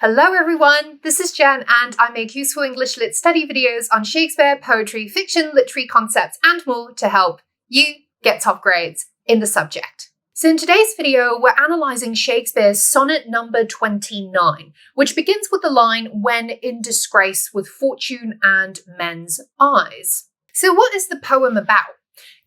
Hello everyone, this is Jen and I make useful English Lit study videos on Shakespeare, poetry, fiction, literary concepts and more to help you get top grades in the subject. So in today's video, we're analysing Shakespeare's sonnet number 29, which begins with the line, "When in disgrace with fortune and men's eyes." So what is the poem about?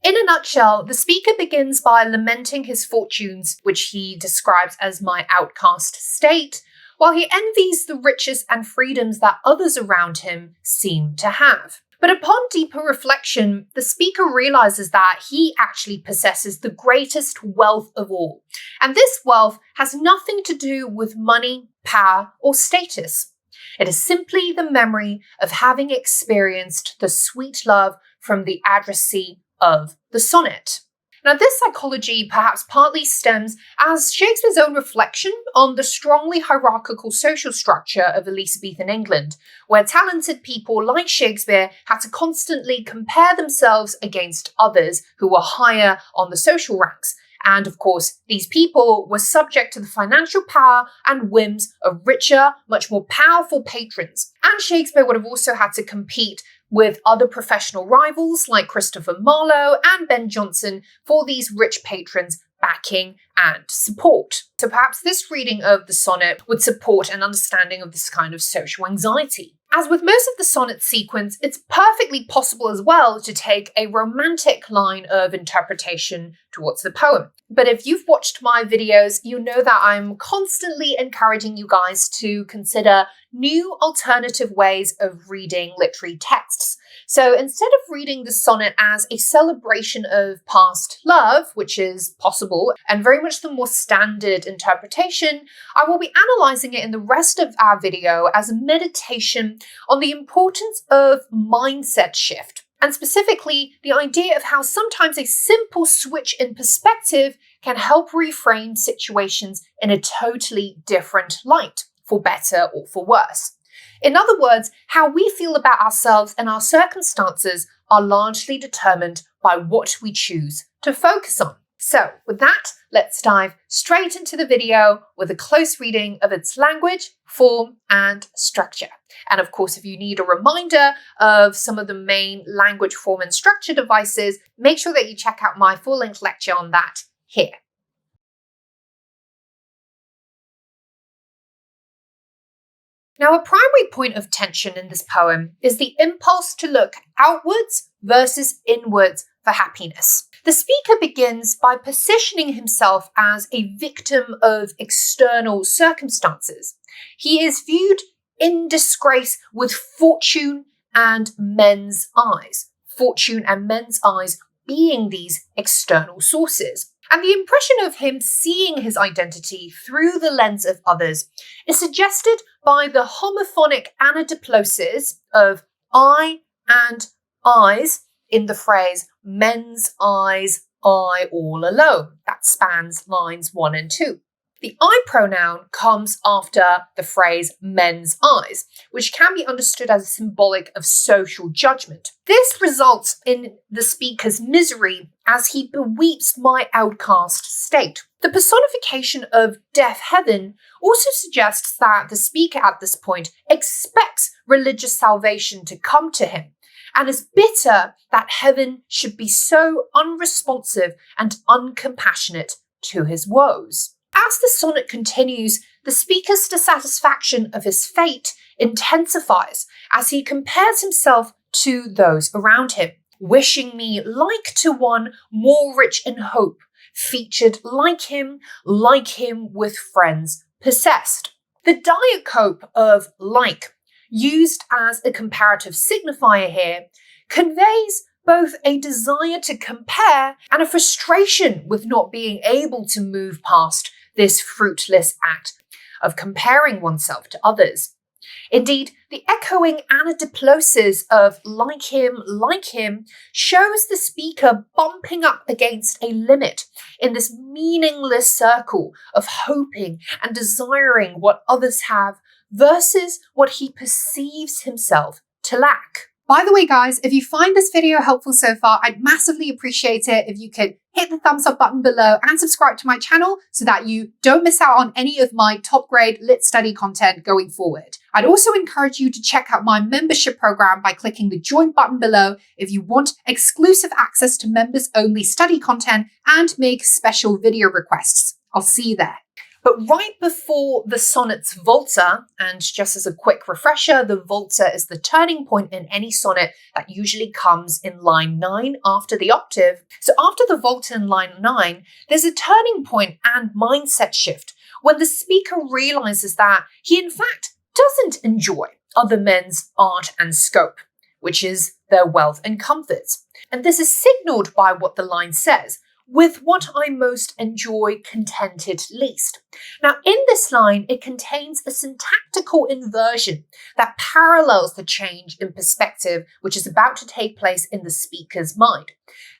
In a nutshell, the speaker begins by lamenting his fortunes, which he describes as my outcast state, while he envies the riches and freedoms that others around him seem to have. But upon deeper reflection, the speaker realizes that he actually possesses the greatest wealth of all. And this wealth has nothing to do with money, power, or status. It is simply the memory of having experienced the sweet love from the addressee of the sonnet. Now, this psychology perhaps partly stems as Shakespeare's own reflection on the strongly hierarchical social structure of Elizabethan England, where talented people like Shakespeare had to constantly compare themselves against others who were higher on the social ranks. And of course, these people were subject to the financial power and whims of richer, much more powerful patrons. And Shakespeare would have also had to compete with other professional rivals like Christopher Marlowe and Ben Jonson for these rich patrons' backing and support. So perhaps this reading of the sonnet would support an understanding of this kind of social anxiety. As with most of the sonnet sequence, it's perfectly possible as well to take a romantic line of interpretation towards the poem. But if you've watched my videos, you know that I'm constantly encouraging you guys to consider new alternative ways of reading literary texts. So instead of reading the sonnet as a celebration of past love, which is possible and very much the more standard interpretation, I will be analysing it in the rest of our video as a meditation on the importance of mindset shift, and specifically the idea of how sometimes a simple switch in perspective can help reframe situations in a totally different light, for better or for worse. In other words, how we feel about ourselves and our circumstances are largely determined by what we choose to focus on. So with that, let's dive straight into the video with a close reading of its language, form, and structure. And of course, if you need a reminder of some of the main language, form, and structure devices, make sure that you check out my full-length lecture on that here. Now, a primary point of tension in this poem is the impulse to look outwards versus inwards for happiness. The speaker begins by positioning himself as a victim of external circumstances. He is viewed in disgrace with fortune and men's eyes. Fortune and men's eyes being these external sources. And the impression of him seeing his identity through the lens of others is suggested by the homophonic anadyploses of I and eyes in the phrase men's eyes, I all alone. That spans lines 1 and 2. The I pronoun comes after the phrase men's eyes, which can be understood as symbolic of social judgment. This results in the speaker's misery as he beweeps my outcast state. The personification of deaf heaven also suggests that the speaker at this point expects religious salvation to come to him and is bitter that heaven should be so unresponsive and uncompassionate to his woes. As the sonnet continues, the speaker's dissatisfaction of his fate intensifies as he compares himself to those around him, wishing me like to one more rich in hope, featured like him with friends possessed. The diacope of like, used as a comparative signifier here, conveys both a desire to compare and a frustration with not being able to move past this fruitless act of comparing oneself to others. Indeed, the echoing anadyploses of like him shows the speaker bumping up against a limit in this meaningless circle of hoping and desiring what others have versus what he perceives himself to lack. By the way, guys, if you find this video helpful so far, I'd massively appreciate it if you could hit the thumbs up button below and subscribe to my channel so that you don't miss out on any of my top grade lit study content going forward. I'd also encourage you to check out my membership program by clicking the join button below if you want exclusive access to members only study content and make special video requests. I'll see you there. But right before the sonnet's Volta, and just as a quick refresher, the Volta is the turning point in any sonnet that usually comes in line 9 after the octave. So after the Volta in line 9, there's a turning point and mindset shift when the speaker realizes that he in fact doesn't enjoy other men's art and scope, which is their wealth and comforts. And this is signaled by what the line says, with what I most enjoy contented least. Now, in this line, it contains a syntactical inversion that parallels the change in perspective which is about to take place in the speaker's mind.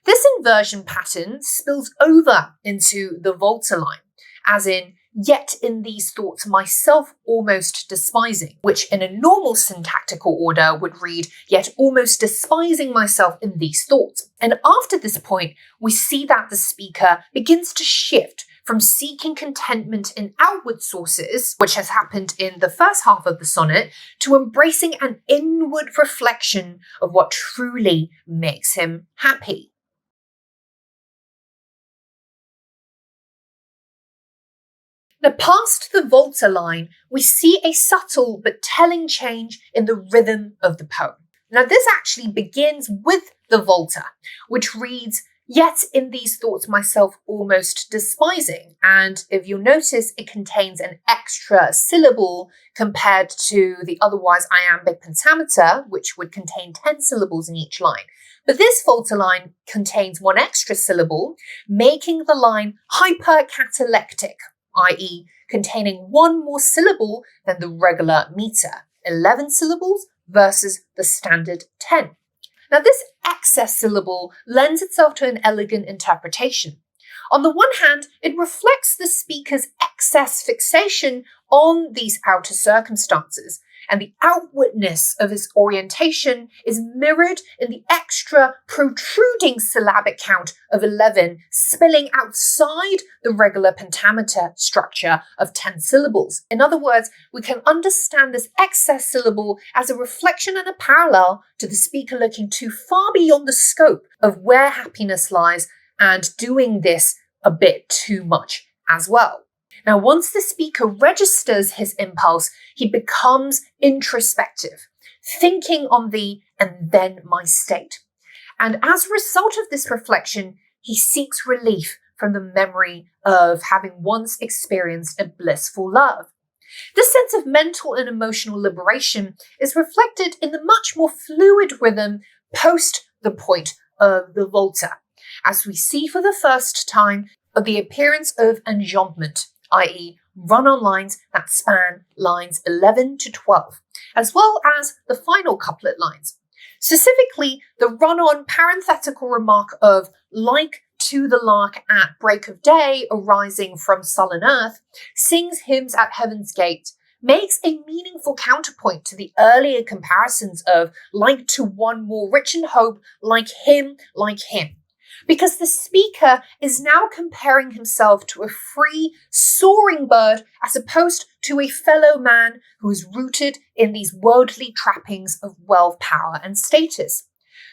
This inversion pattern spills over into the Volta line, as in, yet in these thoughts myself almost despising, which in a normal syntactical order would read, yet almost despising myself in these thoughts. And after this point, we see that the speaker begins to shift from seeking contentment in outward sources, which has happened in the first half of the sonnet, to embracing an inward reflection of what truly makes him happy. Now, past the Volta line, we see a subtle but telling change in the rhythm of the poem. Now, this actually begins with the Volta, which reads, yet in these thoughts myself almost despising. And if you'll notice, it contains an extra syllable compared to the otherwise iambic pentameter, which would contain 10 syllables in each line. But this Volta line contains one extra syllable, making the line hypercatalectic, i.e. containing one more syllable than the regular meter, 11 syllables versus the standard 10. Now, this excess syllable lends itself to an elegant interpretation. On the one hand, it reflects the speaker's excess fixation on these outer circumstances, and the outwardness of his orientation is mirrored in the extra protruding syllabic count of 11 spilling outside the regular pentameter structure of 10 syllables. In other words, we can understand this excess syllable as a reflection and a parallel to the speaker looking too far beyond the scope of where happiness lies and doing this a bit too much as well. Now, once the speaker registers his impulse, he becomes introspective, thinking on thee and then my state. And as a result of this reflection, he seeks relief from the memory of having once experienced a blissful love. This sense of mental and emotional liberation is reflected in the much more fluid rhythm post the point of the Volta, as we see for the first time of the appearance of enjambment, i.e. run-on lines that span lines 11 to 12, as well as the final couplet lines. Specifically, the run-on parenthetical remark of like to the lark at break of day arising from sullen earth, sings hymns at heaven's gate, makes a meaningful counterpoint to the earlier comparisons of like to one more rich in hope, like him, because the speaker is now comparing himself to a free, soaring bird as opposed to a fellow man who is rooted in these worldly trappings of wealth, power, and status.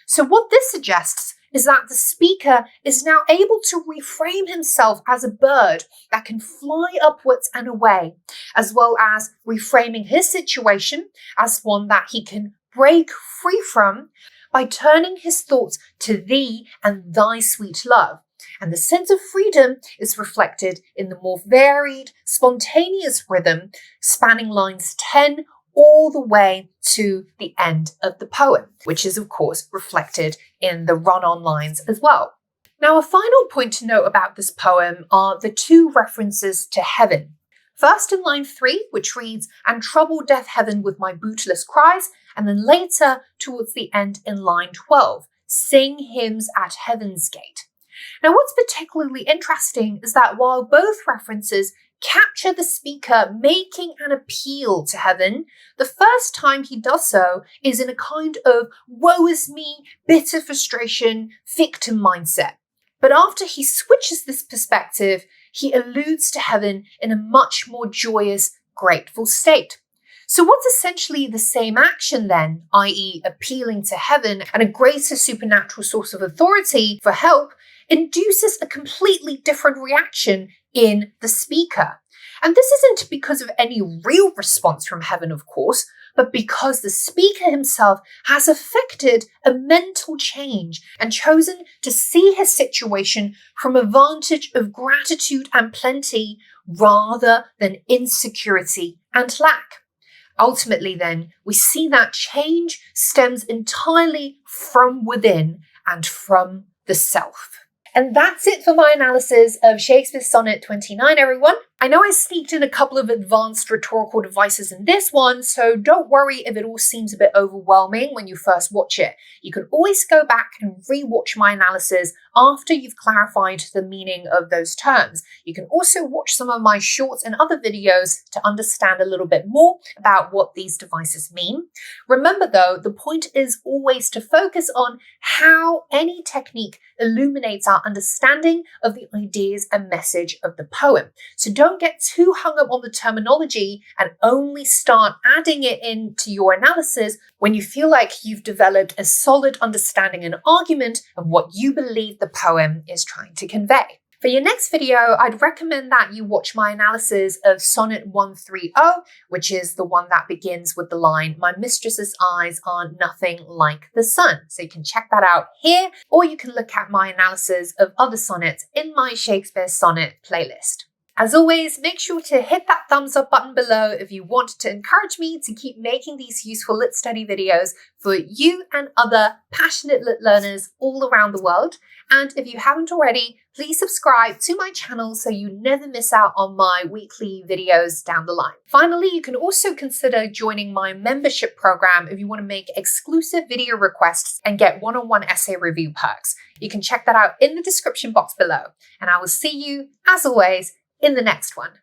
So what this suggests is that the speaker is now able to reframe himself as a bird that can fly upwards and away, as well as reframing his situation as one that he can break free from by turning his thoughts to thee and thy sweet love. And the sense of freedom is reflected in the more varied, spontaneous rhythm spanning lines 10 all the way to the end of the poem, which is of course reflected in the run-on lines as well. Now, a final point to note about this poem are the two references to heaven. First in line 3, which reads, and trouble death heaven with my bootless cries, and then later towards the end in line 12, sing hymns at heaven's gate. Now, what's particularly interesting is that while both references capture the speaker making an appeal to heaven, the first time he does so is in a kind of woe is me, bitter frustration, victim mindset. But after he switches this perspective, he alludes to heaven in a much more joyous, grateful state. So what's essentially the same action then, i.e. appealing to heaven and a greater supernatural source of authority for help, induces a completely different reaction in the speaker. And this isn't because of any real response from heaven, of course, but because the speaker himself has effected a mental change and chosen to see his situation from a vantage of gratitude and plenty rather than insecurity and lack. Ultimately, then, we see that change stems entirely from within and from the self. And that's it for my analysis of Shakespeare Sonnet 29, everyone. I know I sneaked in a couple of advanced rhetorical devices in this one, so don't worry if it all seems a bit overwhelming when you first watch it. You can always go back and re-watch my analysis after you've clarified the meaning of those terms. You can also watch some of my shorts and other videos to understand a little bit more about what these devices mean. Remember though, the point is always to focus on how any technique illuminates our understanding of the ideas and message of the poem. So don't get too hung up on the terminology and only start adding it into your analysis when you feel like you've developed a solid understanding and argument of what you believe the poem is trying to convey. For your next video, I'd recommend that you watch my analysis of Sonnet 130, which is the one that begins with the line, "My mistress's eyes are nothing like the sun." So you can check that out here, or you can look at my analysis of other sonnets in my Shakespeare Sonnet playlist. As always, make sure to hit that thumbs up button below if you want to encourage me to keep making these useful lit study videos for you and other passionate lit learners all around the world. And if you haven't already, please subscribe to my channel so you never miss out on my weekly videos down the line. Finally, you can also consider joining my membership program if you want to make exclusive video requests and get one-on-one essay review perks. You can check that out in the description box below. And I will see you, as always, in the next one.